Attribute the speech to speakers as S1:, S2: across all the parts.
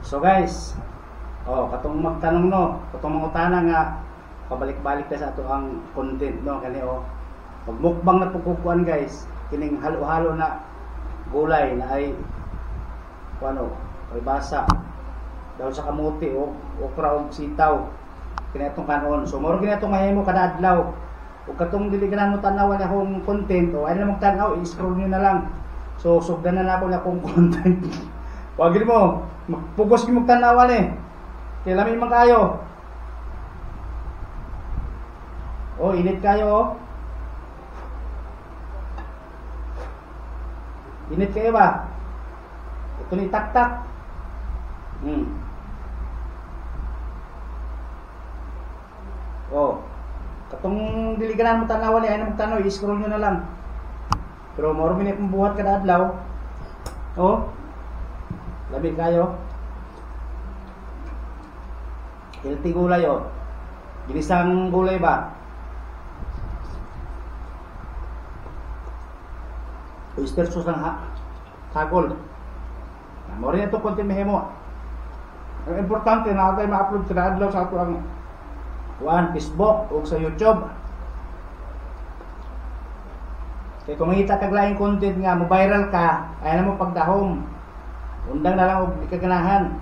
S1: So guys, katong magtanong no, katong mangutana nga pabalik-balik ta sa ato ang content no kani magmukbang na pugkuan guys, kining halo-halo na gulay na ay kuno, ay basa daw sa kamuti okra ug sitaw. Kini atong kanon. So moro kini atong mahimo kada adlaw. Ug katong dili ganahan mo tan-awan akong content ay na magtan-aw, i-scroll niyo na lang. So sugdan na ako na akong content. Wag gid mo magpugos gyud magtan-awan Kaya lami man kayo. Init kayo Init kayo ba? Ito ni tak-tak. Katong dili ganahan mo tan-awan ay na magtan-aw, i-scroll nyo na lang. Pero moro minit mong buhat kada adlaw. Labi kayo. Healthy gulay ginisang gulay ba? Oyster sauce ng hagol. Moro na ito konti mahimo. Ang importante na tayo ma-upload kada adlaw sa ato ang Facebook o sa YouTube. Kaya kung makita kag laing content nga mo viral ka, ay na mo pagdahom. Undang na lang og di ka ganahan.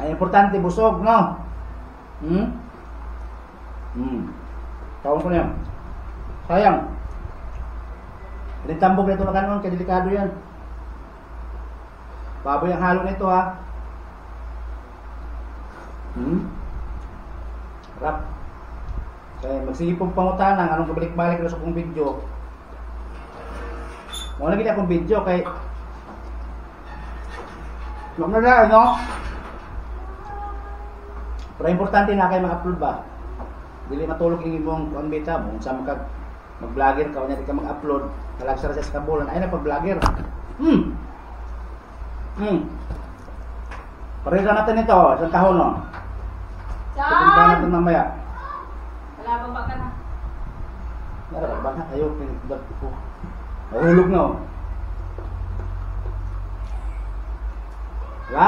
S1: Ay importante busog no. Taon ko na yan. Sayang. Tambok nito na kanon, kaya delikado yan. Baboy ang halo nito ha. Rap. Kaya magsipong pangutanang anong kabalik-balik na sa kong video. Muna gina akong video kay wag na lang no. Pero importante na kayo mag-upload ba. Dili matulog yung imong kuan beta mo sa mag-vlogger ka unya di ka mag-upload kalagsara sa kabulan ay na pag-vlogger. Parega natin ito isang tahon no. Tumba natin mamaya.
S2: Wala bang baka na?
S1: Wala bang baka? Ayaw, pinagdag ko. Mahulog na Wala?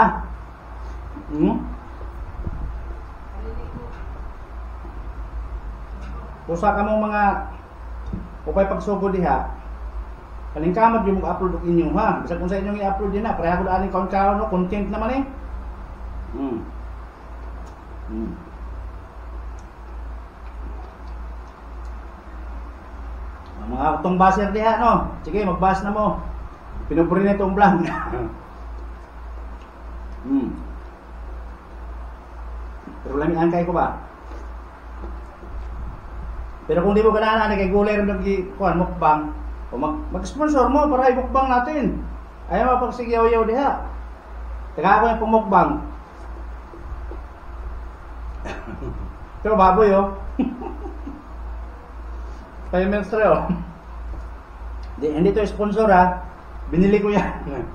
S1: Pusa ka mong mga upay pagsugod diha. Kaling kamot yung mag-upload og inyo ha. Bisag kung sa inyong i-upload din na, pareha ko daaling kaon-kaon no, content naman Mga utong baser diha no. Sige, magbas na mo. Pinupuri na itong vlog. Pero lamihan kayo ko ba? Pero kung di mo ganahan kay gulay rin nag-kuhan mukbang o mag-sponsor mo para i-mukbang natin. Ayaw mapagsigyaw-yaw diha. Taga ako yung pumukbang. Pero baboy Kaya menstro hindi to sponsor ha. Binili ko yan.